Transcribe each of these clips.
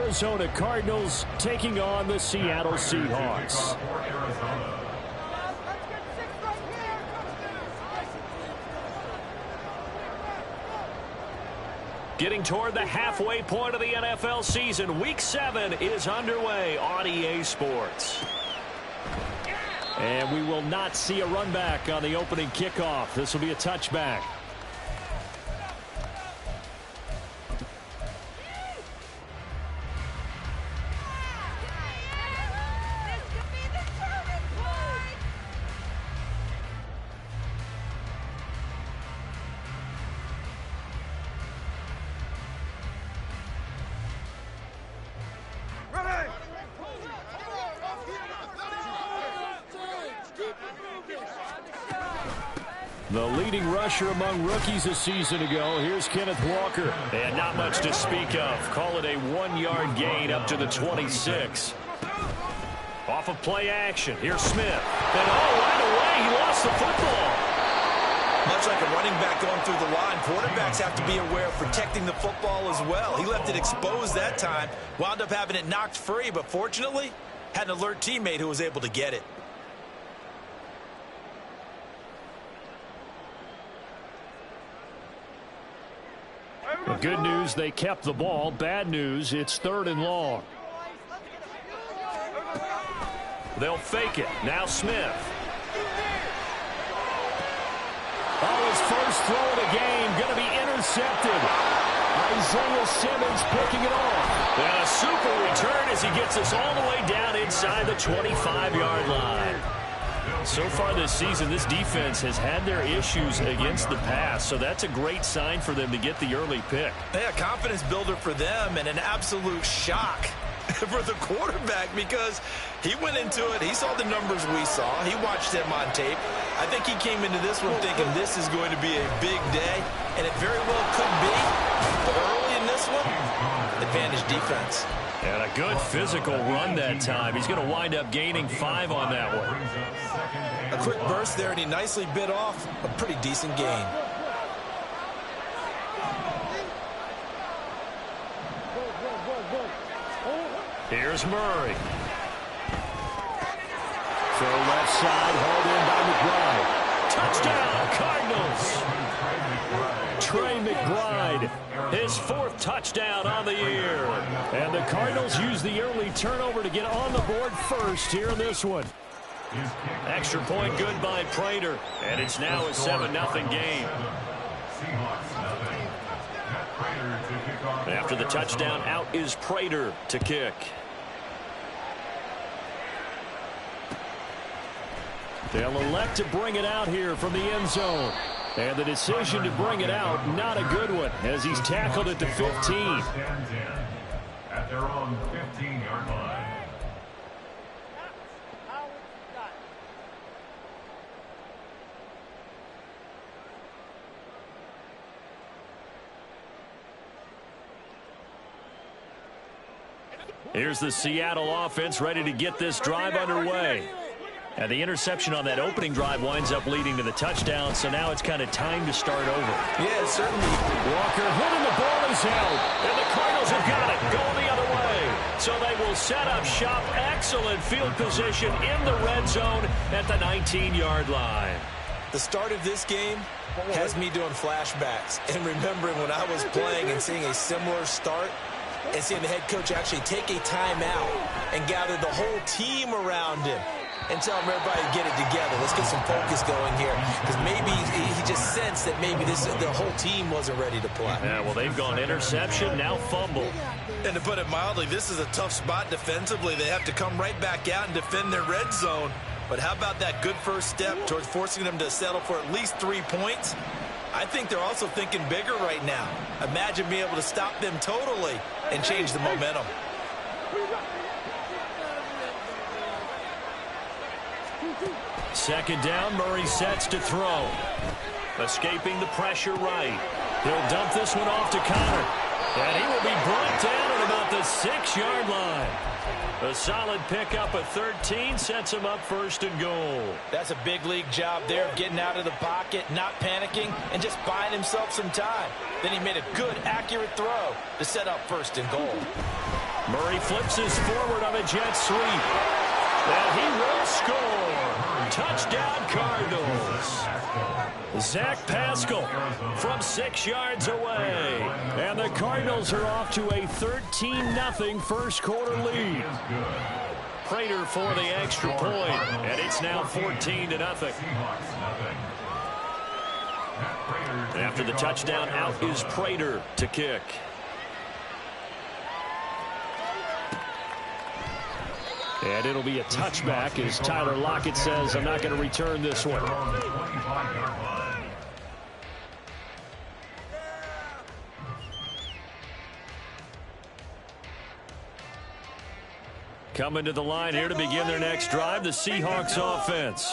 Arizona Cardinals taking on the Seattle Seahawks. Getting toward the halfway point of the NFL season, Week 7 is underway on EA Sports. And we will not see a run back on the opening kickoff. This will be a touchback. The leading rusher among rookies a season ago. Here's Kenneth Walker. And not much to speak of. Call it a 1-yard gain up to the 26. Off of play action. Here's Smith. And right away, he lost the football. Much like a running back going through the line, quarterbacks have to be aware of protecting the football as well. He left it exposed that time. Wound up having it knocked free, but fortunately, had an alert teammate who was able to get it. The good news, they kept the ball. Bad news, it's 3rd and long. They'll fake it. Now Smith. His first throw of the game going to be intercepted. Isaiah Simmons picking it off. And a super return as he gets us all the way down inside the 25-yard line. So far this season, this defense has had their issues against the pass, so that's a great sign for them to get the early pick. Yeah, confidence builder for them and an absolute shock for the quarterback because he went into it. He saw the numbers we saw. He watched them on tape. I think he came into this one thinking this is going to be a big day, and it very well could be. But early in this one, advantage defense. And a good physical run that time. He's going to wind up gaining 5 on that one. A quick burst there, and he nicely bit off a pretty decent gain. Here's Murray. Throw left side, hauled in by McBride. Touchdown, Cardinals. Trey McBride, his 4th touchdown on the year. And the Cardinals use the early turnover to get on the board first here in this one. Extra point good by Prater. And it's now a 7-0 game. After the touchdown, out is Prater to kick. They'll elect to bring it out here from the end zone. And the decision to bring it out, not a good one, as he's tackled at the 15. At their own 15-yard line. Here's the Seattle offense ready to get this drive underway. And the interception on that opening drive winds up leading to the touchdown, so now it's kind of time to start over. Yeah, certainly. Walker hitting the ball is held, and the Cardinals have got it going the other way. So they will set up shop. Excellent field position in the red zone at the 19-yard line. The start of this game has me doing flashbacks and remembering when I was playing and seeing a similar start and seeing the head coach actually take a timeout and gather the whole team around him and tell him everybody to get it together. Let's get some focus going here, because maybe he just sensed that maybe the whole team wasn't ready to play. Yeah, well, they've gone interception, now fumble. And to put it mildly, this is a tough spot defensively. They have to come right back out and defend their red zone. But how about that good first step towards forcing them to settle for at least 3 points? I think they're also thinking bigger right now. Imagine being able to stop them totally and change the momentum. Second down, Murray sets to throw. Escaping the pressure right. He'll dump this one off to Connor. And he will be brought down at about the 6-yard line. A solid pickup at 13 sets him up 1st and goal. That's a big league job there of getting out of the pocket, not panicking, and just buying himself some time. Then he made a good, accurate throw to set up 1st and goal. Murray flips his forward on a jet sweep. And he will score. Touchdown, Cardinals. Zach Pascal from 6 yards away. And the Cardinals are off to a 13-0 first quarter lead. Prater for the extra point. And it's now 14-0. After the touchdown, out is Prater to kick. And it'll be a touchback as Tyler Lockett says, I'm not going to return this one. Coming to the line here to begin their next drive, the Seahawks offense.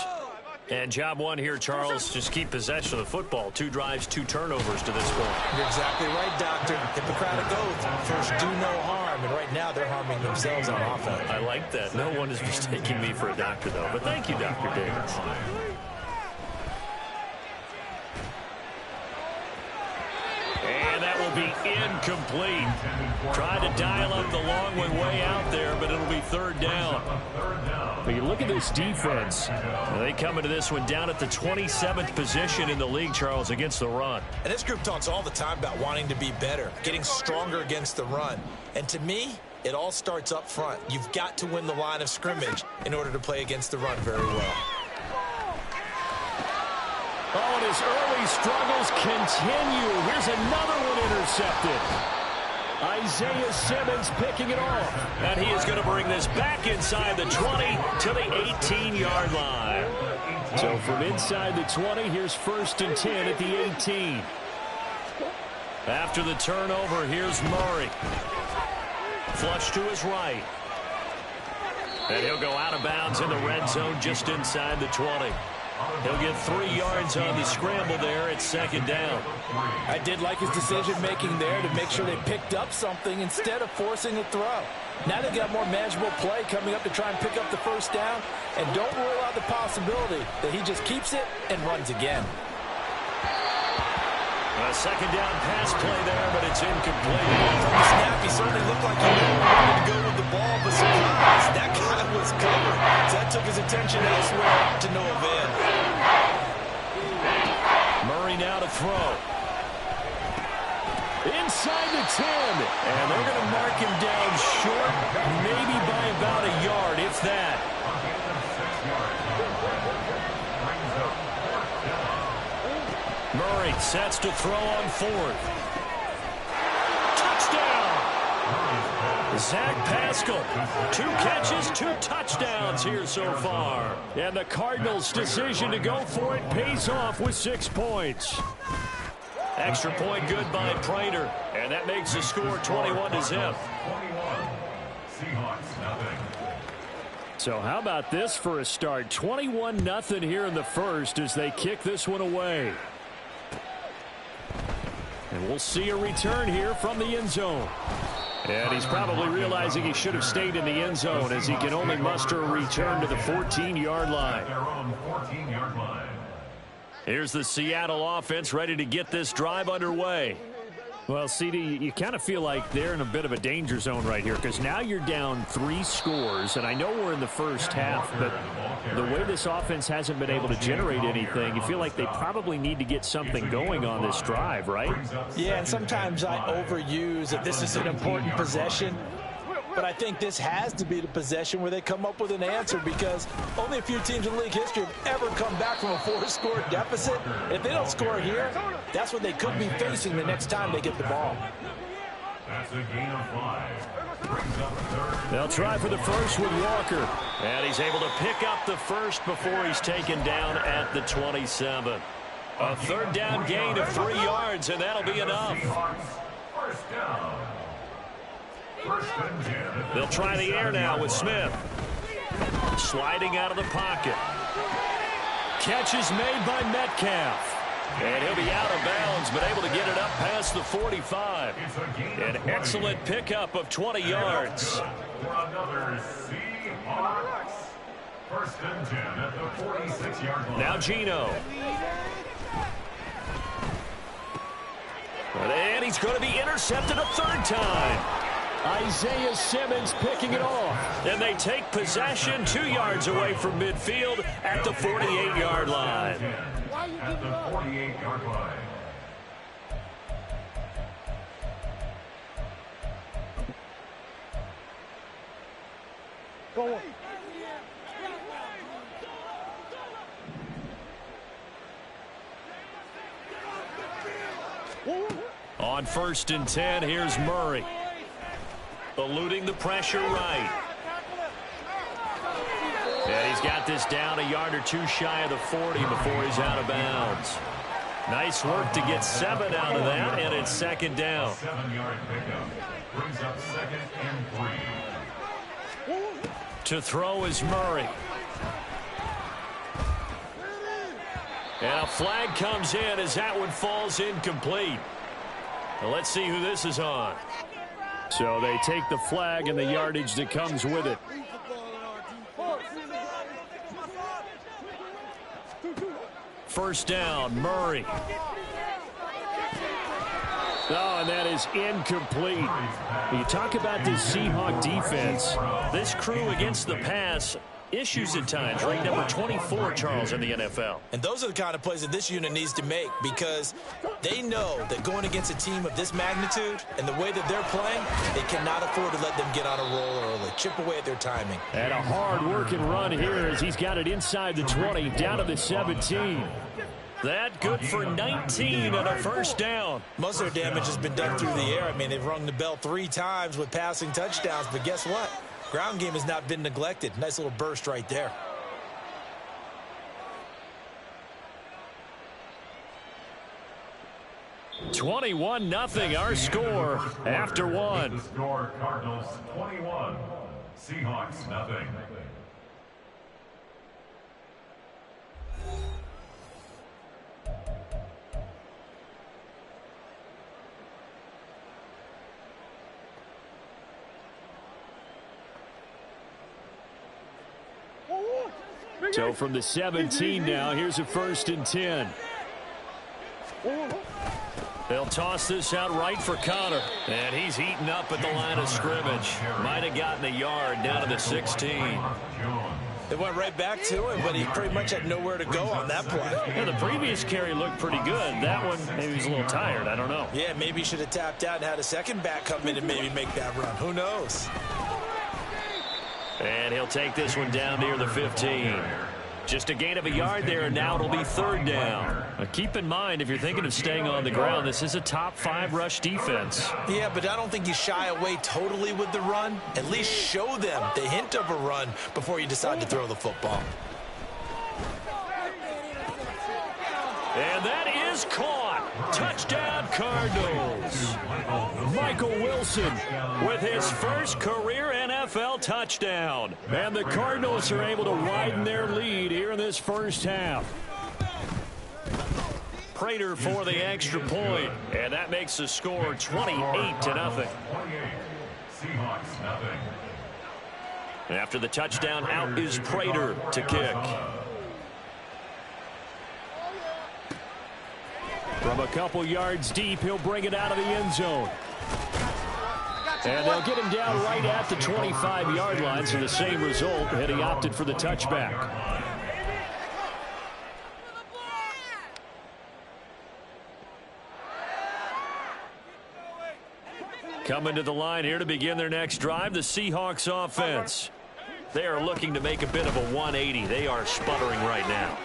And job one here, Charles, just keep possession of the football. 2 drives, 2 turnovers to this point. You're exactly right, Doctor. Hippocratic oath. First, do no harm. And right now, they're harming themselves on offense. I like that. No one is mistaking me for a doctor, though. But thank you, Dr. Davis. And that will be incomplete. Tried to dial up the long one way out there, but it'll be 3rd down. But you look at this defense. They come into this one down at the 27th position in the league, Charles, against the run. And this group talks all the time about wanting to be better, getting stronger against the run. And to me, it all starts up front. You've got to win the line of scrimmage in order to play against the run very well. Oh, and his early struggles continue. Here's another one intercepted. Isaiah Simmons picking it off. And he is going to bring this back inside the 20 to the 18-yard line. So from inside the 20, here's 1st and 10 at the 18. After the turnover, here's Murray. Flush to his right. And he'll go out of bounds in the red zone just inside the 20. He'll get 3 yards on the scramble there at 2nd down. I did like his decision-making there to make sure they picked up something instead of forcing a throw. Now they've got more manageable play coming up to try and pick up the 1st down. And don't rule out the possibility that he just keeps it and runs again. A 2nd down pass play there, but it's incomplete. From the snap, he certainly looked like he knew he wanted to go with the ball, but surprise, that guy was covered. So that took his attention elsewhere to no avail. Murray now to throw. Inside the 10. And they're going to mark him down short, maybe by about a yard, if that. Murray sets to throw on 4th. Touchdown! Zach Pascal. 2 catches, 2 touchdowns here so far. And the Cardinals' decision to go for it pays off with 6 points. Extra point good by Prater. And that makes the score 21-0. So how about this for a start? 21-0 here in the first as they kick this one away. And we'll see a return here from the end zone. And he's probably realizing he should have stayed in the end zone as he can only muster a return to the 14-yard line. Here's the Seattle offense ready to get this drive underway. Well, CD, you kind of feel like they're in a bit of a danger zone right here because now you're down 3 scores, and I know we're in the first half, but the way this offense hasn't been able to generate anything, you feel like they probably need to get something going on this drive, right? Yeah, and sometimes I overuse that this is an important possession, but I think this has to be the possession where they come up with an answer because only a few teams in league history have ever come back from a 4-score deficit. If they don't score here, that's what they could be facing the next time they get the ball. That's a gain of 5. They'll try for the first with Walker. And he's able to pick up the first before he's taken down at the 27. A 3rd down gain of 3 yards, and that'll be enough. First down. They'll try the air now with Smith. Sliding out of the pocket. Catch is made by Metcalf. And he'll be out of bounds, but able to get it up past the 45. An excellent pickup of 20 yards. For another Seahawks. First and 10 at the 46-yard line. Now Geno. And he's going to be intercepted a 3rd time. Isaiah Simmons picking it off. And they take possession 2 yards away from midfield at the 48-yard line. At the 48-yard line. Go on. On 1st and 10, here's Murray. Eluding the pressure right. And he's got this down a yard or two shy of the 40 before he's out of bounds. Nice work to get 7 out of that, and it's 2nd down. 7-yard pickup. Brings up 2nd and 3. To throw is Murray. And a flag comes in as that one falls incomplete. Well, let's see who this is on. So they take the flag and the yardage that comes with it. First down, Murray. Oh, and that is incomplete. You talk about this Seahawk defense. This crew against the pass, issues at times. Ranked number 24, Charles, in the NFL. And those are the kind of plays that this unit needs to make, because they know that going against a team of this magnitude and the way that they're playing, they cannot afford to let them get on a roll early. Chip away at their timing. And a hard-working run here as he's got it inside the 20, down to the 17. That good for 19 and a first down. Most of their damage has been done through the air. I mean, they've rung the bell 3 times with passing touchdowns, but guess what? Ground game has not been neglected. Nice little burst right there. (21-0) our score after one. The score, Cardinals 21, Seahawks nothing. So from the 17 now, here's a 1st and 10. They'll toss this out right for Connor. And he's heating up at the line of scrimmage. Might have gotten a yard down to the 16. They went right back to him, but he pretty much had nowhere to go on that play. Yeah, the previous carry looked pretty good. That one, maybe he was a little tired. I don't know. Yeah, maybe he should have tapped out and had a second back come in and maybe make that run. Who knows? And he'll take this one down near the 15. Just a gain of a yard there, and now it'll be 3rd down. Now keep in mind, if you're thinking of staying on the ground, this is a top 5 rush defense. Yeah, but I don't think you shy away totally with the run. At least show them the hint of a run before you decide to throw the football. And that is caught. Touchdown, Cardinals. Michael Wilson with his first career NFL touchdown. And the Cardinals are able to widen their lead here in this first half. Prater for the extra point. And that makes the score 28-0. 28, Seahawks nothing. After the touchdown, out is Prater to kick. From a couple yards deep, he'll bring it out of the end zone. And they'll get him down right at the 25-yard line, so the same result, and he opted for the touchback. Coming to the line here to begin their next drive, the Seahawks offense. They are looking to make a bit of a 180. They are sputtering right now.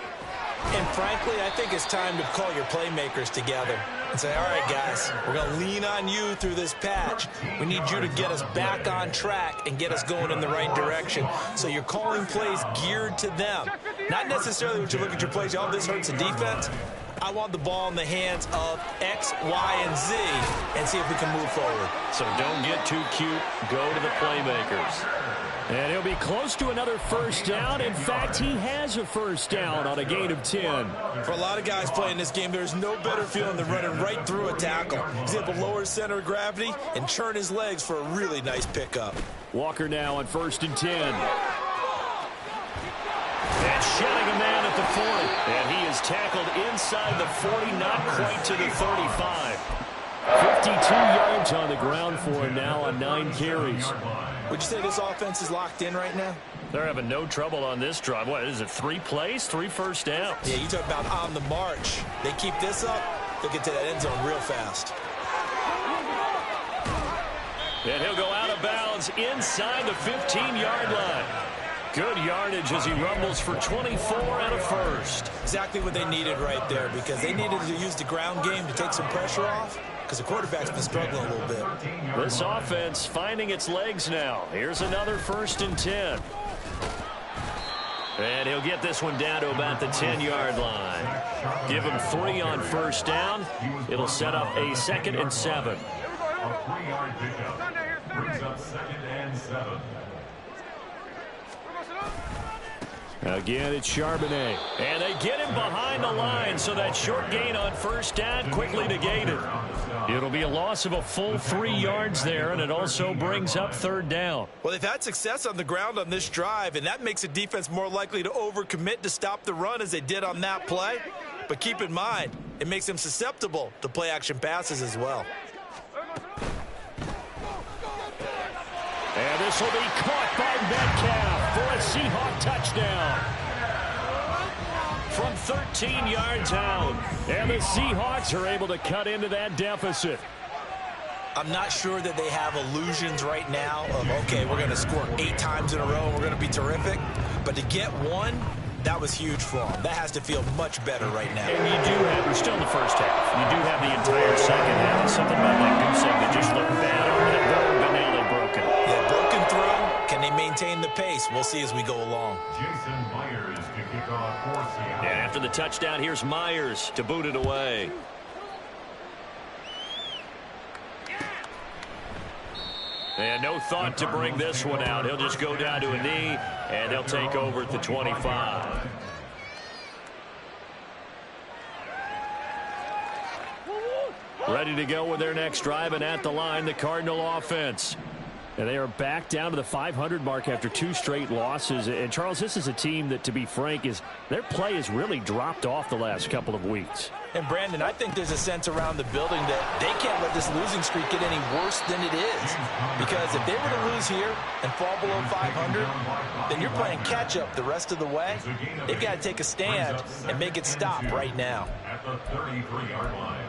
And frankly, I think it's time to call your playmakers together and say, all right, guys, we're going to lean on you through this patch. We need you to get us back on track and get us going in the right direction. So you're calling plays geared to them. Not necessarily when you look at your plays, oh, this hurts the defense. I want the ball in the hands of X, Y, and Z and see if we can move forward. So don't get too cute. Go to the playmakers. And he'll be close to another first down. In fact, he has a first down on a gain of 10. For a lot of guys playing this game, there's no better feeling than running right through a tackle. He's able to lower his center of gravity and churn his legs for a really nice pickup. Walker now on 1st and 10. And shedding a man at the 40. And he is tackled inside the 40, not quite to the 35. 52 yards on the ground for him now on 9 carries. Would you say this offense is locked in right now? They're having no trouble on this drive. What is it, 3 plays, 3 first downs? Yeah, you talk about on the march. They keep this up, they'll get to that end zone real fast. And he'll go out of bounds inside the 15-yard line. Good yardage as he rumbles for 24 and a first. Exactly what they needed right there, because they needed to use the ground game to take some pressure off, because the quarterback's been struggling a little bit. This offense finding its legs now. Here's another 1st and 10. And he'll get this one down to about the 10-yard line. Give him 3 on first down. It'll set up a 2nd and 7. A 3-yard pickup brings up 2nd and 7. Again, it's Charbonnet. And they get him behind the line, so that short gain on first down quickly negated. It'll be a loss of a full 3 yards there, and it also brings up 3rd down. Well, they've had success on the ground on this drive, and that makes the defense more likely to overcommit to stop the run as they did on that play. But keep in mind, it makes them susceptible to play-action passes as well. And this will be caught by Metcalf for a Seahawk touchdown. From 13 yards out. And the Seahawks are able to cut into that deficit. I'm not sure that they have illusions right now of, okay, we're going to score 8 times in a row and we're going to be terrific. But to get 1, that was huge for them. That has to feel much better right now. And you do have, we're still in the first half. You do have the entire second half. It's something about that goose egg that just looked bad over that board, but now they've broken. Yeah, broken through. Can they maintain the pace? We'll see as we go along. Jason Myers to kick off for Seattle. And after the touchdown, here's Myers to boot it away. And no thought to bring this one out. He'll just go down to a knee, and they'll take over at the 25. Ready to go with their next drive, and at the line, the Cardinal offense. And they are back down to the 500 mark after 2 straight losses. And, Charles, this is a team that, to be frank, their play has really dropped off the last couple of weeks. And, Brandon, I think there's a sense around the building that they can't let this losing streak get any worse than it is. Because if they were to lose here and fall below 500, then you're playing catch-up the rest of the way. They've got to take a stand and make it stop right now. At the 33-yard line.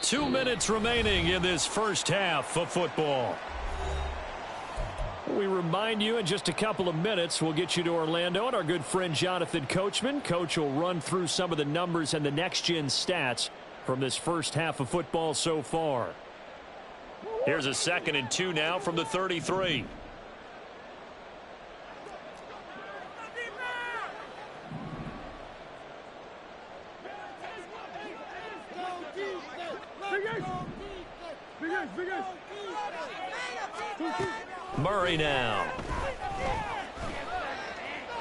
2 minutes remaining in this first half of football. We remind you in just a couple of minutes we'll get you to Orlando and our good friend Jonathan Coachman. Coach will run through some of the numbers and the next-gen stats from this first half of football so far. Here's a 2nd and 2 now from the 33. Murray now.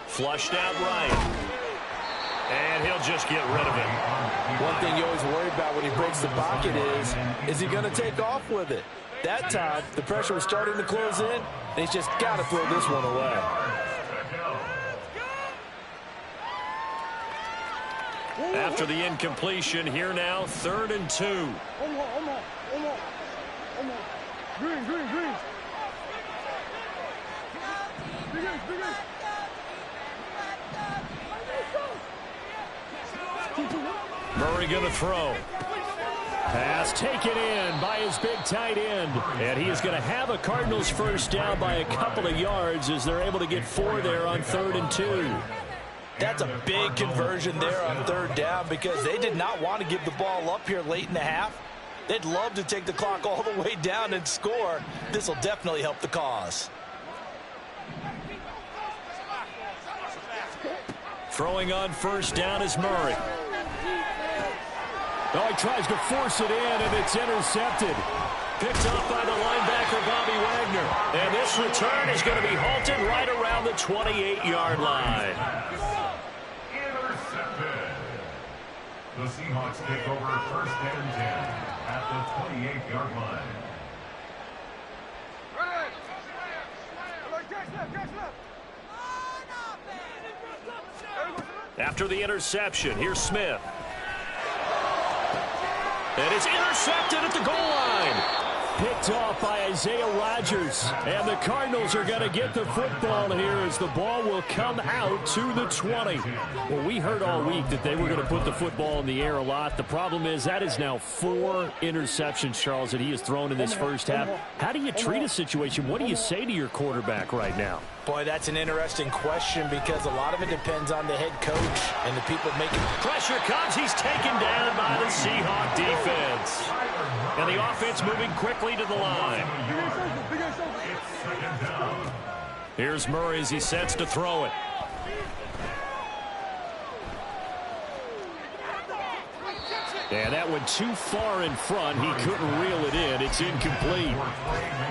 Flushed out right. And he'll just get rid of it. One thing you always worry about when he breaks the pocket is he going to take off with it? That time, the pressure was starting to close in, and he's just got to throw this one away. After the incompletion, here now, 3rd and 2. Green. Murray going to throw. Pass taken in by his big tight end. And he is going to have a Cardinals first down by a couple of yards as they're able to get 4 there on 3rd and 2. That's a big conversion there on 3rd down because they did not want to give the ball up here late in the half. They'd love to take the clock all the way down and score. This will definitely help the cause. Throwing on first down is Murray. Oh, he tries to force it in, and it's intercepted. Picked off by the linebacker, Bobby Wagner. And this return is going to be halted right around the 28-yard line. Intercepted. The Seahawks take over 1st and 10 at the 28-yard line. After the interception, here's Smith. And it's intercepted at the goal line. Picked off by Isaiah Rodgers. And the Cardinals are going to get the football here as the ball will come out to the 20. Well, we heard all week that they were going to put the football in the air a lot. The problem is that is now 4 interceptions, Charles, that he has thrown in this first half. How do you treat a situation? What do you say to your quarterback right now? Boy, that's an interesting question because a lot of it depends on the head coach and the people making. Pressure comes. He's taken down by the Seahawk defense. And the offense moving quickly to the line. Here's Murray as he sets to throw it. And that went too far in front. He couldn't reel it in. It's incomplete.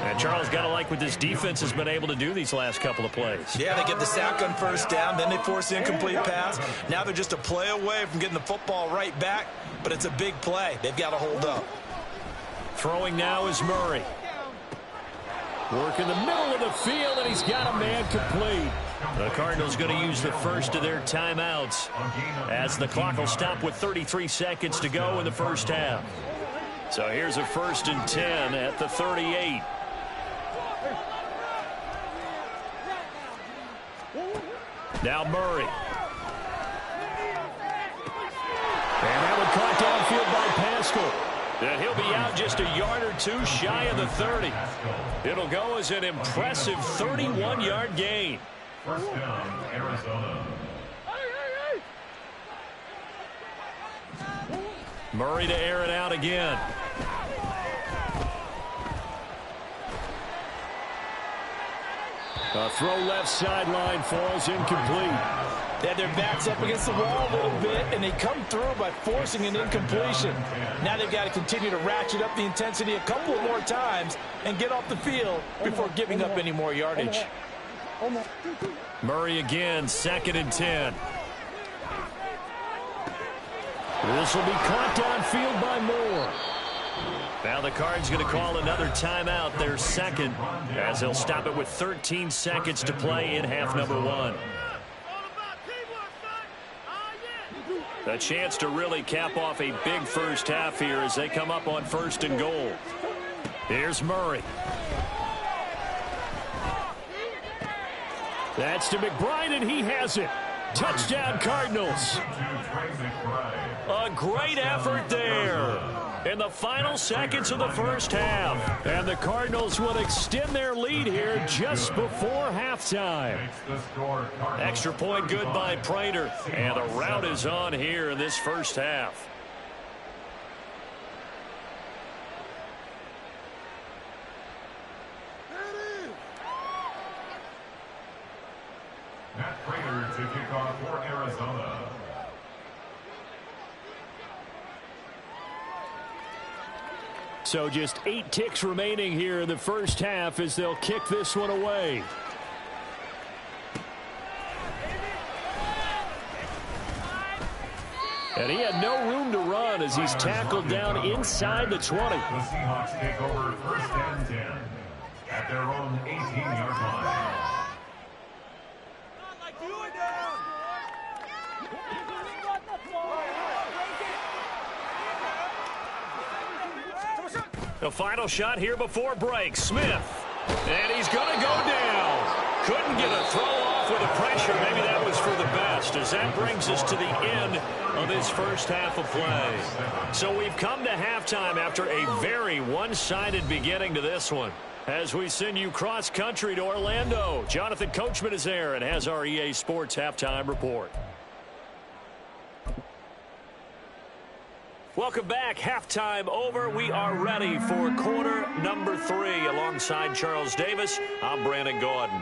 And Charles, got to like what this defense has been able to do these last couple of plays. Yeah, they get the sack on first down, then they force the incomplete pass. Now they're just a play away from getting the football right back, but it's a big play. They've got to hold up. Throwing now is Murray. Work in the middle of the field, and he's got a man complete. The Cardinals going to use the first of their timeouts as the clock will stop with 33 seconds to go in the first half. So here's a 1st and 10 at the 38. Now Murray. And that one caught downfield by Pascal. And he'll be out just a yard or two shy of the 30. It'll go as an impressive 31-yard gain. First down, Arizona. Murray to air it out again. A throw left sideline falls incomplete. They had their backs up against the wall a little bit, and they come through by forcing an incompletion. Now they've got to continue to ratchet up the intensity a couple of more times and get off the field before giving up any more yardage. Murray again, 2nd and 10. This will be caught downfield by Moore. Now the Cards going to call another timeout, their second, as they'll stop it with 13 seconds to play in half number 1. A chance to really cap off a big first half here as they come up on 1st and goal. Here's Murray. That's to McBride, and he has it. Touchdown, Cardinals. A great effort there in the final seconds of the first half. And the Cardinals will extend their lead here just before halftime. Extra point good by Prater. And the rout is on here in this first half. Matt Prater to kick off for Arizona. So just 8 ticks remaining here in the first half as they'll kick this one away. And he had no room to run as he's tackled down inside the 20. The Seahawks take over 1st and 10 at their own 18-yard line. The final shot here before break. Smith. And he's going to go down. Couldn't get a throw off with the pressure. Maybe that was for the best as that brings us to the end of this first half of play. So we've come to halftime after a very one-sided beginning to this one. As we send you cross-country to Orlando, Jonathan Coachman is there and has our EA Sports halftime report. Welcome back. Halftime over. We are ready for quarter number 3. Alongside Charles Davis, I'm Brandon Gaudin.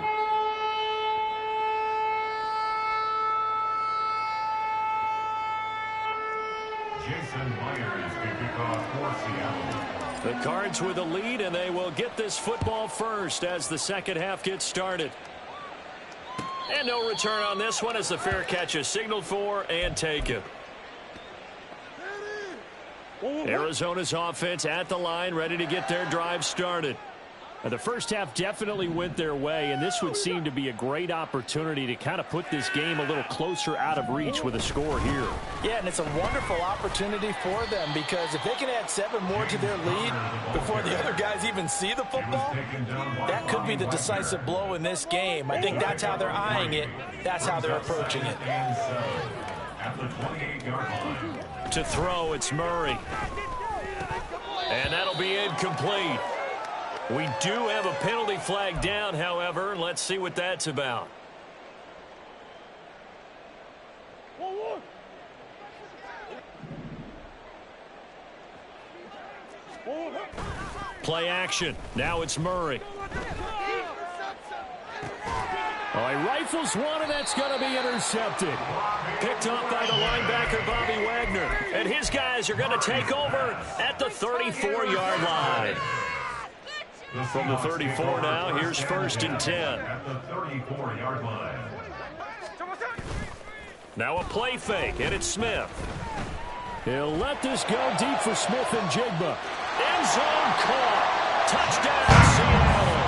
Jason Myers to kick off for Seattle. The Cards with the lead, and they will get this football first as the second half gets started. And no return on this one as the fair catch is signaled for and taken. Arizona's offense at the line, ready to get their drive started. The first half definitely went their way, and this would seem to be a great opportunity to kind of put this game a little closer out of reach with a score here. Yeah, and it's a wonderful opportunity for them because if they can add 7 more to their lead before the other guys even see the football, that could be the decisive blow in this game. I think that's how they're eyeing it. That's how they're approaching it. To throw, it's Murray. And that'll be incomplete. We do have a penalty flag down, however. Let's see what that's about. Play action. Now it's Murray. Oh, he rifles one, and that's going to be intercepted. Picked off by the linebacker, Bobby Wagner. And his guys are going to take over at the 34-yard line. From the 34 now, here's 1st and 10. At the 34-yard line. Now a play fake, and it's Smith. He'll let this go deep for Smith and Jigba. End zone caught. Touchdown, Seattle.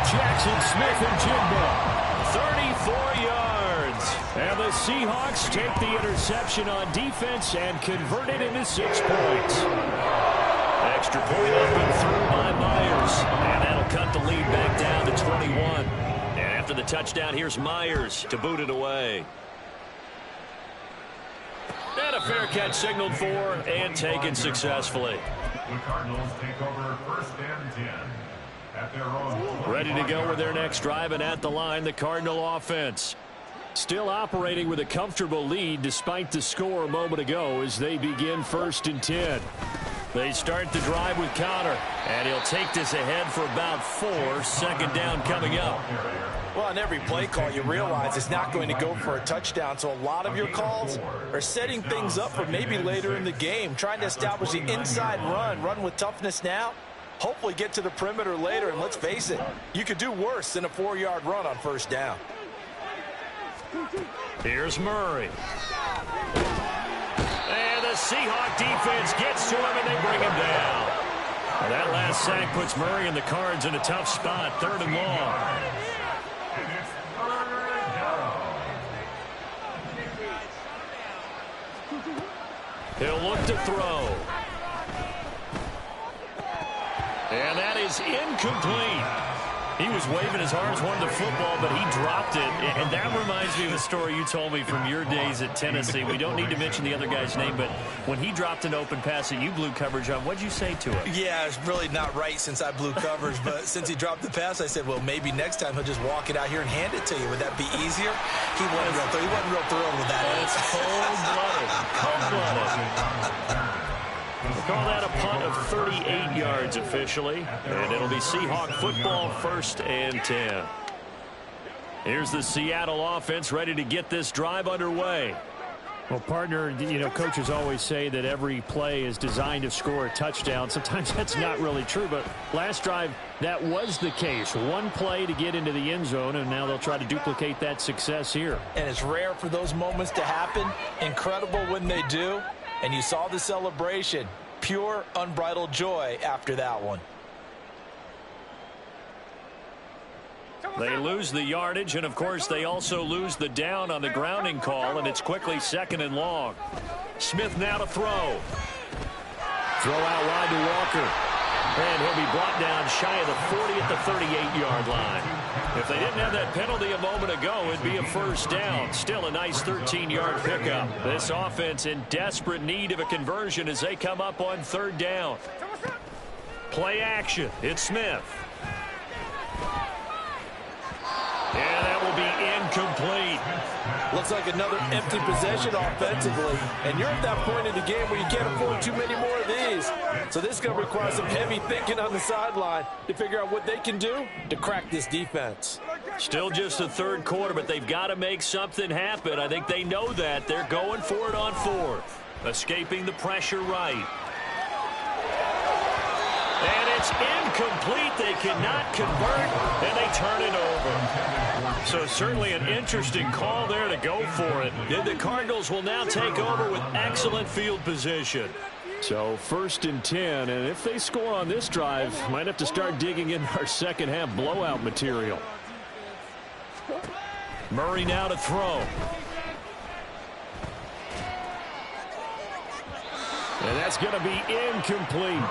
Jackson, Smith, and Jigba. 34 yards. And the Seahawks take the interception on defense and convert it into 6 points. Extra point up and through by Myers. And that'll cut the lead back down to 21. And after the touchdown, here's Myers to boot it away. And a fair catch signaled for and taken successfully. The Cardinals take over 1st and 10. At their own. Ready to go with their next drive, and at the line, the Cardinal offense. Still operating with a comfortable lead despite the score a moment ago as they begin 1st and 10. They start the drive with Connor, and he'll take this ahead for about 4. 2nd down coming up. Well, on every play call, you realize it's not going to go for a touchdown, so a lot of your calls are setting things up for maybe later in the game, trying to establish the inside run with toughness now, hopefully get to the perimeter later, and let's face it, you could do worse than a 4-yard run on 1st down. Here's Murray. And the Seahawk defense gets to him, and they bring him down. And that last sack puts Murray and the Cards in a tough spot, 3rd and long. He'll look to throw. And that is incomplete. He was waving his arms, wanted the football, but he dropped it. And that reminds me of a story you told me from your days at Tennessee. We don't need to mention the other guy's name, but when he dropped an open pass that you blew coverage on, what'd you say to him? Yeah, it's really not right since I blew coverage, but since he dropped the pass, I said, well, maybe next time he'll just walk it out here and hand it to you. Would that be easier? He wasn't real thrilled with that. It's cold-blooded. We'll call that a punt of 38 yards officially, and it'll be Seahawk football 1st and 10. Here's the Seattle offense ready to get this drive underway. Well, partner, you know, coaches always say that every play is designed to score a touchdown. Sometimes that's not really true, but last drive, that was the case. One play to get into the end zone, and now they'll try to duplicate that success here. And it's rare for those moments to happen. Incredible when they do. And you saw the celebration. Pure, unbridled joy after that one. They lose the yardage, and, of course, they also lose the down on the grounding call, and it's quickly 2nd and long. Smith now to throw. Throw out wide to Walker. And he'll be brought down shy of the 40 at the 38-yard line. If they didn't have that penalty a moment ago, it'd be a 1st down. Still a nice 13-yard pickup. This offense in desperate need of a conversion as they come up on 3rd down. Play action. It's Smith. And that will be incomplete. Looks like another empty possession offensively. And you're at that point in the game where you can't afford too many more of these. So this is going to require some heavy thinking on the sideline to figure out what they can do to crack this defense. Still just the 3rd quarter, but they've got to make something happen. I think they know that. They're going for it on 4th. Escaping the pressure right. And it's incomplete. They cannot convert, and they turn it over. So certainly an interesting call there to go for it. And the Cardinals will now take over with excellent field position. So 1st and 10, and if they score on this drive, might have to start digging in our second half blowout material. Murray now to throw. And that's going to be incomplete.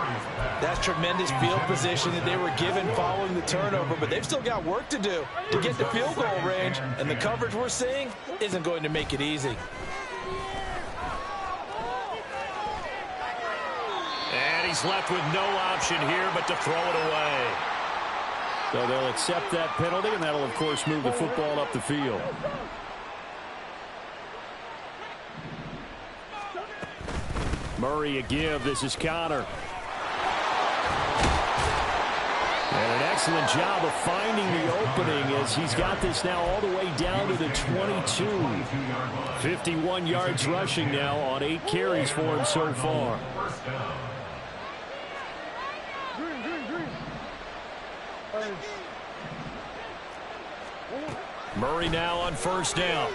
That's tremendous field position that they were given following the turnover, but they've still got work to do to get to field goal range, and the coverage we're seeing isn't going to make it easy. And he's left with no option here but to throw it away. So they'll accept that penalty, and that'll, of course, move the football up the field. Murray a give. This is Connor. And an excellent job of finding the opening as he's got this now all the way down to the 22. 51 yards rushing now on 8 carries for him so far. Murray now on 1st down.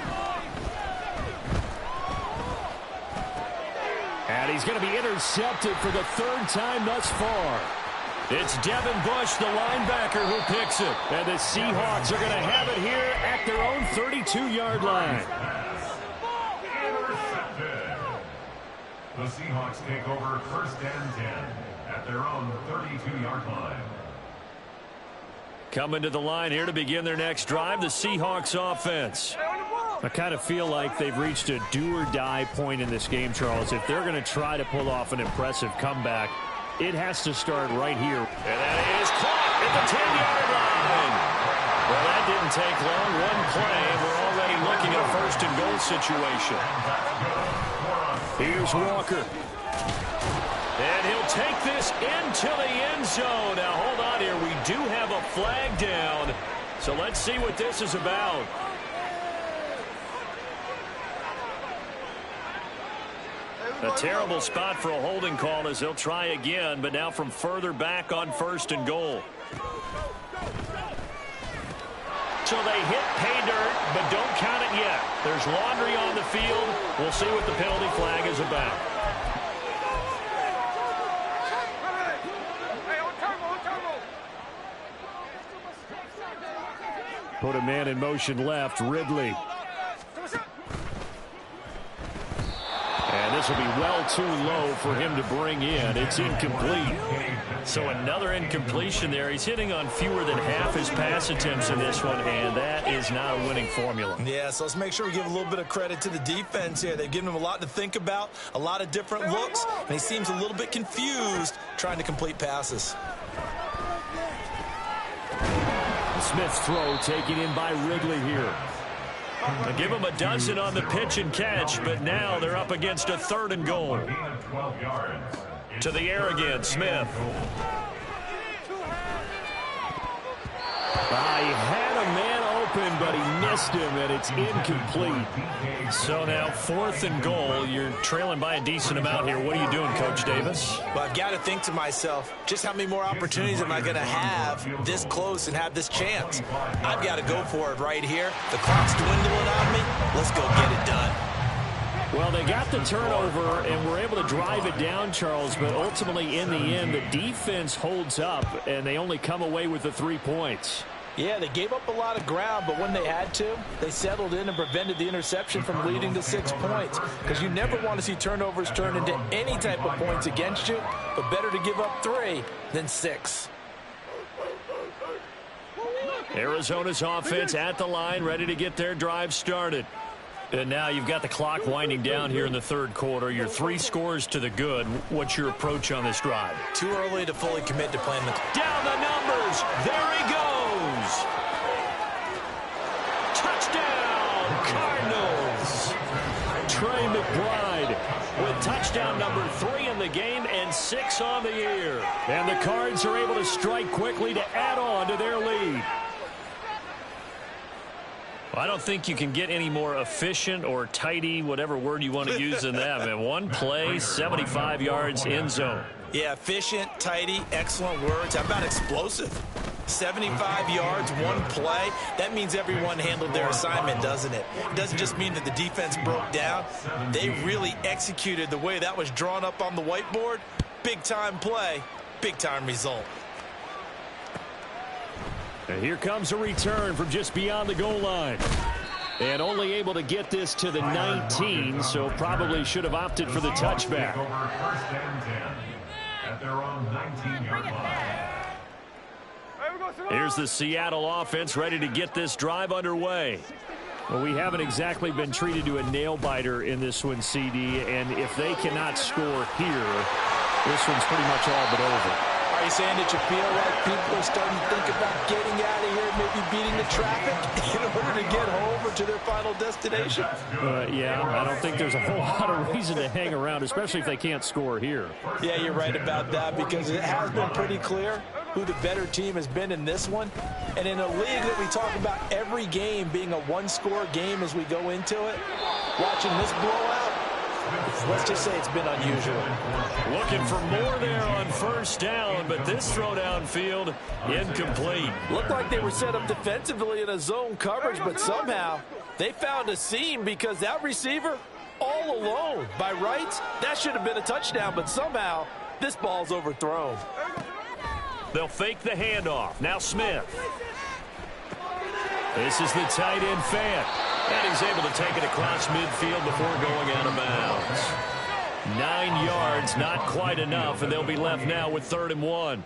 And he's going to be intercepted for the 3rd time thus far. It's Devin Bush, the linebacker, who picks it. And the Seahawks are going to have it here at their own 32-yard line. Intercepted. The Seahawks take over 1st and 10 at their own 32-yard line. Coming to the line here to begin their next drive, the Seahawks offense. I kind of feel like they've reached a do-or-die point in this game, Charles. If they're going to try to pull off an impressive comeback, it has to start right here. And that is caught at the 10-yard line. Well, that didn't take long. One play, and we're already looking at a 1st and goal situation. Here's Walker. And he'll take this into the end zone. Now, hold on here. We do have a flag down. So let's see what this is about. A terrible spot for a holding call as they'll try again, but now from further back on 1st and goal. So they hit pay dirt, but don't count it yet. There's laundry on the field. We'll see what the penalty flag is about. Put a man in motion left, Ridley. And this will be well too low for him to bring in. It's incomplete. So another incompletion there. He's hitting on fewer than half his pass attempts in this one, and that is not a winning formula. Yeah, so let's make sure we give a little bit of credit to the defense here. They've given him a lot to think about, a lot of different looks, and he seems a little bit confused trying to complete passes. Smith's throw taken in by Ridley here. They give him a dozen on the pitch and catch, but now they're up against a 3rd and goal. To the air again, Smith. He had a man open, but he missed him, and it's incomplete. So now 4th and goal. You're trailing by a decent amount here. What are you doing, Coach Davis? Well, I've got to think to myself, just how many more opportunities am I going to have this close and have this chance? I've got to go for it right here. The clock's dwindling on me. Let's go get it done. Well, they got the turnover and were able to drive it down, Charles, but ultimately in the end, the defense holds up, and they only come away with the 3 points. Yeah, they gave up a lot of ground, but when they had to, they settled in and prevented the interception from leading to 6 points. Because you never want to see turnovers turn into any type of points against you, but better to give up 3 than 6. Arizona's offense at the line, ready to get their drive started. And now you've got the clock winding down here in the 3rd quarter. You're 3 scores to the good. What's your approach on this drive? Too early to fully commit to playing the... Down the numbers. There he goes. Touchdown, Cardinals. Trey McBride with touchdown number 3 in the game and 6 on the year. And the Cards are able to strike quickly to add on to their lead. I don't think you can get any more efficient or tidy, whatever word you want to use in that. Man, one play, 75 yards, end zone. Yeah, efficient, tidy, excellent words. How about explosive? 75 yards, one play. That means everyone handled their assignment, doesn't it? It doesn't just mean that the defense broke down. They really executed the way that was drawn up on the whiteboard. Big-time play, big-time result. And here comes a return from just beyond the goal line. And only able to get this to the 19, so probably should have opted for the touchback. First and 10 at their own 19-yard line. Here's the Seattle offense ready to get this drive underway. Well, we haven't exactly been treated to a nail-biter in this one, CD, and if they cannot score here, this one's pretty much all but over. Are you saying that you feel like people are starting to think about getting out of here, maybe beating the traffic in order to get home or to their final destination? Yeah, I don't think there's a whole lot of reason to hang around, especially if they can't score here. Yeah, you're right about that, because it has been pretty clear who the better team has been in this one. And in a league that we talk about every game being a one-score game as we go into it, watching this blowout, let's just say it's been unusual. Looking for more there on first down, but this throw downfield incomplete. Looked like they were set up defensively in a zone coverage, but somehow they found a seam because that receiver all alone. By rights, that should have been a touchdown, but somehow this ball's overthrown. They'll fake the handoff. Now Smith. This is the tight end Fant. And he's able to take it across midfield before going out of bounds. 9 yards, not quite enough, and they'll be left now with 3rd and 1.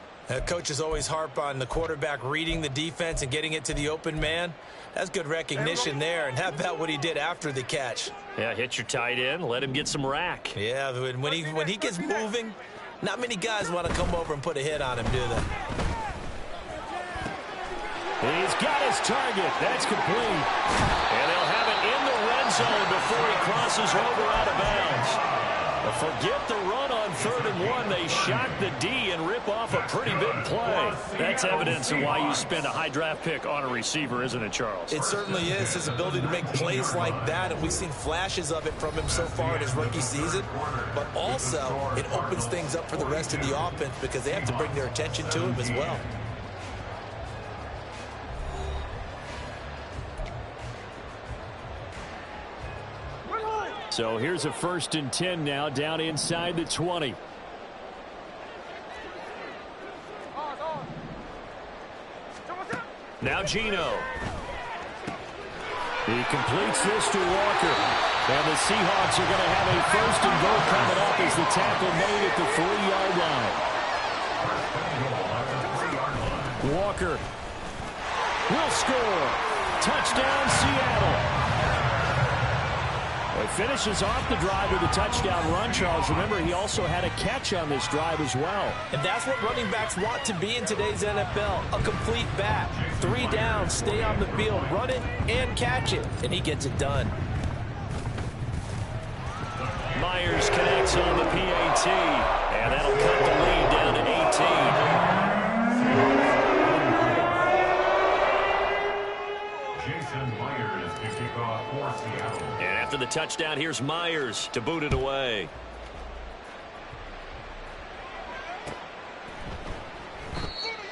Coaches always harp on the quarterback reading the defense and getting it to the open man. That's good recognition there, and how about what he did after the catch? Yeah, hit your tight end, let him get some rack. Yeah, when he gets moving, not many guys want to come over and put a hit on him, do they? He's got his target. That's complete. And they'll have it in the red zone before he crosses over out of bounds. Forget the run on 3rd and 1. They shock the D and rip off a pretty big play. That's evidence of why you spend a high draft pick on a receiver, isn't it, Charles? It certainly is. His ability to make plays like that, and we've seen flashes of it from him so far in his rookie season. But also, it opens things up for the rest of the offense because they have to bring their attention to him as well. So here's a 1st and 10 now, down inside the 20. Now Geno. He completes this to Walker. And the Seahawks are going to have a 1st and goal coming up as the tackle made at the 3-yard line. Walker will score. Touchdown, Seattle. It finishes off the drive with a touchdown run, Charles. Remember, he also had a catch on this drive as well. And that's what running backs want to be in today's NFL, a complete back. 3 downs, stay on the field, run it, and catch it. And he gets it done. Myers connects on the PAT, and that'll cut the lead down to 18. And after the touchdown, here's Myers to boot it away.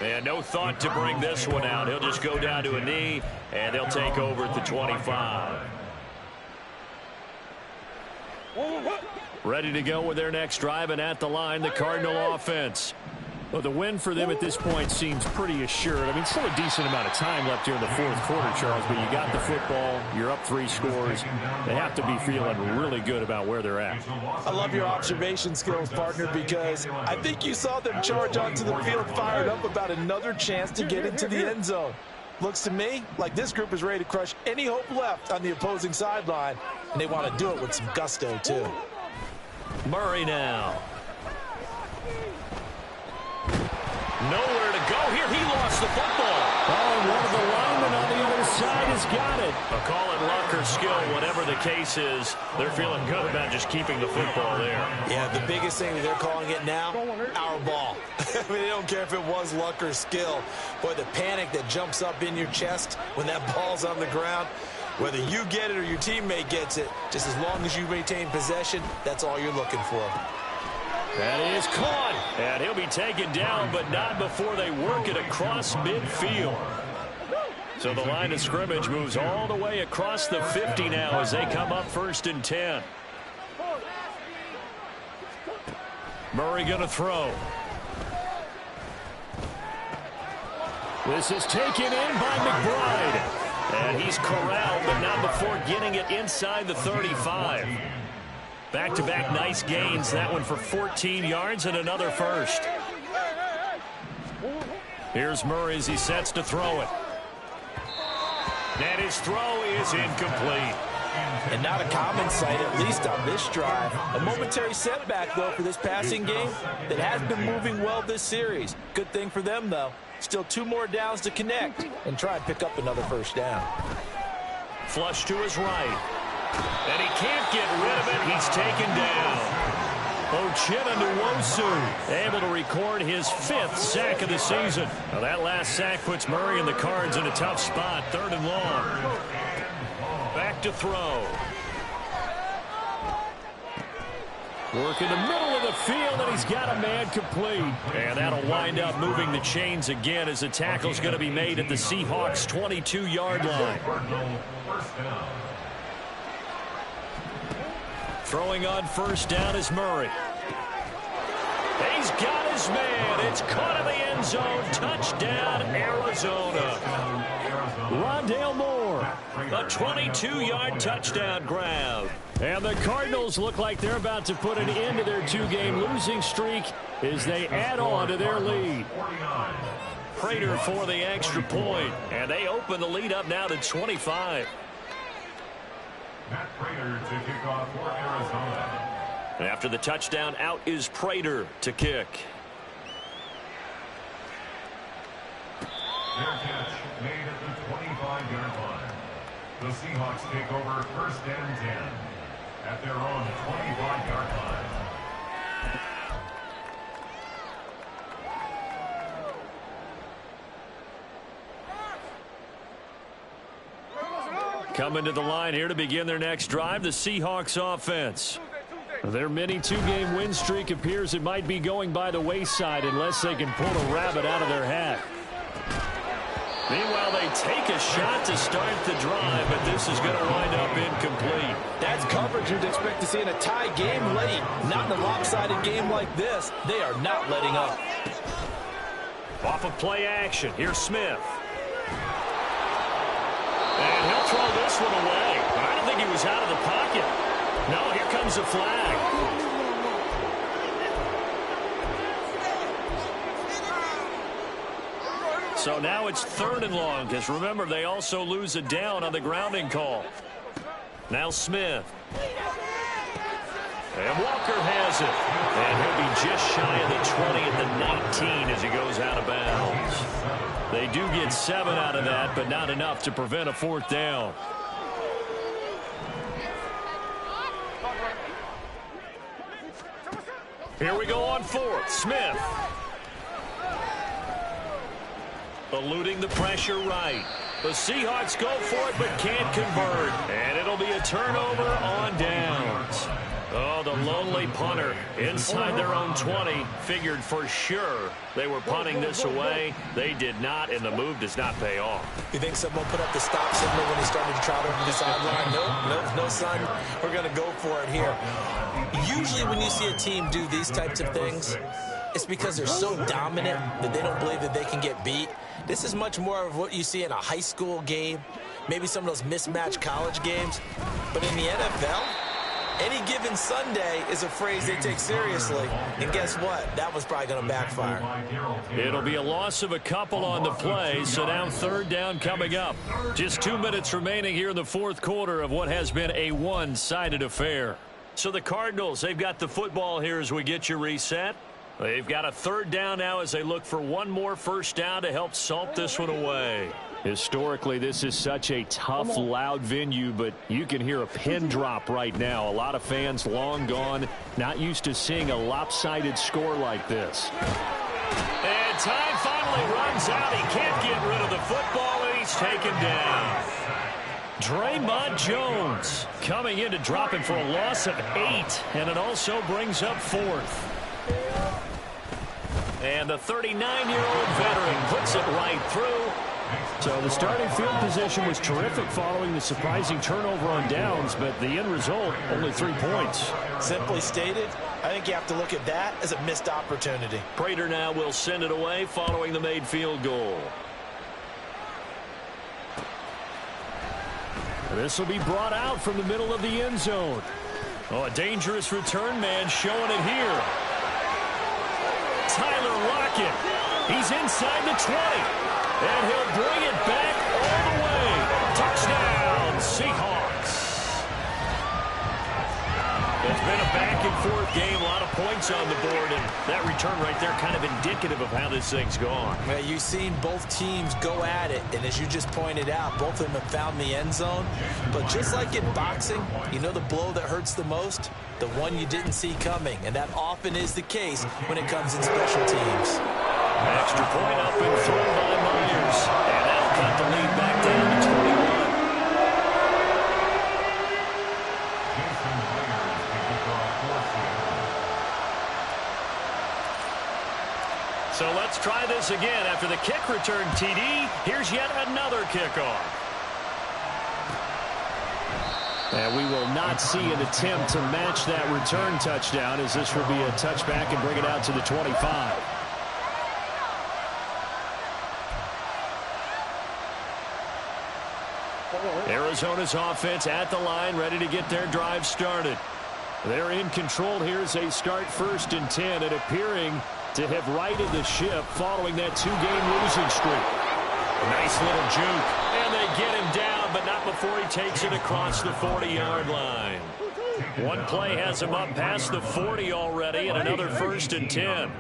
And no thought to bring this one out. He'll just go down to a knee, and they'll take over at the 25. Ready to go with their next drive, and at the line, the Cardinal offense. Well, the win for them at this point seems pretty assured. I mean, still a decent amount of time left here in the 4th quarter, Charles, but you got the football, you're up 3 scores. They have to be feeling really good about where they're at. I love your observation skills, partner, because I think you saw them charge onto the field fired up about another chance to get into the end zone. Looks to me like this group is ready to crush any hope left on the opposing sideline, and they want to do it with some gusto, too. Murray now. Nowhere to go here. He lost the football. Oh, and one of the linemen on the other side has got it. I'll call it luck or skill, whatever the case is. They're feeling good about just keeping the football there. Yeah, the biggest thing that they're calling it now, our ball. I mean, they don't care if it was luck or skill. Boy, the panic that jumps up in your chest when that ball's on the ground, whether you get it or your teammate gets it, just as long as you maintain possession, that's all you're looking for. That is caught. And he'll be taken down, but not before they work it across midfield. So the line of scrimmage moves all the way across the 50 now as they come up 1st and 10. Murray going to throw. This is taken in by McBride. And he's corralled, but not before getting it inside the 35. Back-to-back nice gains. That one for 14 yards and another first. Here's Murray as he sets to throw it. And his throw is incomplete. And not a common sight, at least on this drive. A momentary setback, though, for this passing game that has been moving well this series. Good thing for them, though. Still 2 more downs to connect and try and pick up another first down. Flush to his right. And he can't get rid of it. He's taken down. Uchenna Nwosu able to record his 5th sack of the season. Now that last sack puts Murray and the Cards in a tough spot. 3rd and long. Back to throw. Work in the middle of the field, and he's got a man complete. And that'll wind up moving the chains again as the tackle's going to be made at the Seahawks' 22-yard line. Throwing on 1st down is Murray. He's got his man. It's caught in the end zone. Touchdown, Arizona. Rondale Moore, a 22-yard touchdown grab. And the Cardinals look like they're about to put an end to their 2-game losing streak as they add on to their lead. Prater for the extra point, and they open the lead up now to 25. Matt Prater to kick off for Arizona. After the touchdown, out is Prater to kick. Their catch made at the 25-yard line. The Seahawks take over 1st and 10 at their own 25-yard line. Coming to the line here to begin their next drive, the Seahawks offense. Their mini 2-game win streak appears it might be going by the wayside unless they can pull a rabbit out of their hat. Meanwhile, they take a shot to start the drive, but this is going to wind up incomplete. That's coverage you'd expect to see in a tie game late. Not in a lopsided game like this. They are not letting up. Off of play action, here's Smith. And he'll throw this one away. I don't think he was out of the pocket. No, here comes a flag. So now it's 3rd and long, because remember, they also lose a down on the grounding call. Now Smith. And Walker has it. And he'll be just shy of the 20 at the 19 as he goes out of bounds. They do get 7 out of that, but not enough to prevent a 4th down. Here we go on 4th. Smith. Eluding the pressure right. The Seahawks go for it but can't convert. And it'll be a turnover on downs. Oh, the lonely punter inside their own 20 figured for sure they were punting this away. They did not, and the move does not pay off. You think someone put up the stop signal when he started to trot over the sideline? Nope, no, son. We're going to go for it here. Usually when you see a team do these types of things, it's because they're so dominant that they don't believe that they can get beat. This is much more of what you see in a high school game, maybe some of those mismatched college games. But in the NFL, any given Sunday is a phrase they take seriously. And guess what? That was probably going to backfire. It'll be a loss of a couple on the play, so now 3rd down coming up. Just 2 minutes remaining here in the 4th quarter of what has been a one-sided affair. So the Cardinals, they've got the football here as we get you reset. They've got a 3rd down now as they look for one more first down to help salt this one away. Historically, this is such a tough, loud venue, but you can hear a pin drop right now. A lot of fans long gone, not used to seeing a lopsided score like this. And time finally runs out. He can't get rid of the football, and he's taken down. Draymond Jones coming in to drop him for a loss of 8, and it also brings up 4th. And the 39-year-old veteran puts it right through. So the starting field position was terrific following the surprising turnover on downs, but the end result, only 3 points. Simply stated, I think you have to look at that as a missed opportunity. Prater now will send it away following the made field goal. This will be brought out from the middle of the end zone. Oh, a dangerous return man showing it here. Tyler Lockett. He's inside the 20. And he'll bring it back all the way. Touchdown, Seahawks. It's been a back-and-forth game, a lot of points on the board, and that return right there kind of indicative of how this thing's gone. Well, you've seen both teams go at it, and as you just pointed out, both of them have found the end zone. But just like in boxing, you know the blow that hurts the most? The one you didn't see coming, and that often is the case when it comes in special teams. Extra point up and thrown by Myers, and that'll cut the lead back down to 21. So let's try this again. After the kick return TD, here's yet another kickoff. And we will not see an attempt to match that return touchdown, as this will be a touchback and bring it out to the 25. Arizona's offense at the line, ready to get their drive started. They're in control here as they start 1st and 10, and appearing to have righted the ship following that 2-game losing streak. A nice little juke, and they get him down, but not before he takes it across the 40-yard line. One play has him up past the 40 already, and another 1st and 10.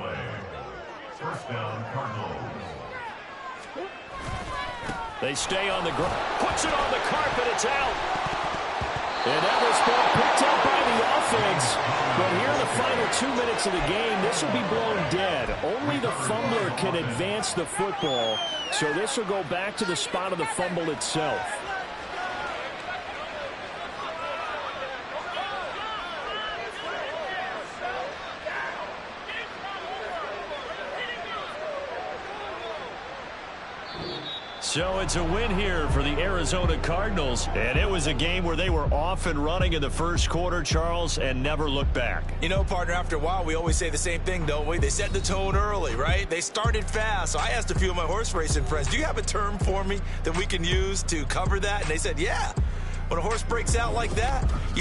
First down, Cardinals. They stay on the ground. Puts it on the carpet. It's out. And that was ball picked up by the offense. But here in the final 2 minutes of the game, this will be blown dead. Only the fumbler can advance the football. So this will go back to the spot of the fumble itself. So it's a win here for the Arizona Cardinals. And it was a game where they were off and running in the first quarter, Charles, and never looked back. You know, partner, after a while, we always say the same thing, don't we? They set the tone early, right? They started fast. So I asked a few of my horse racing friends, do you have a term for me that we can use to cover that? And they said, yeah. When a horse breaks out like that, you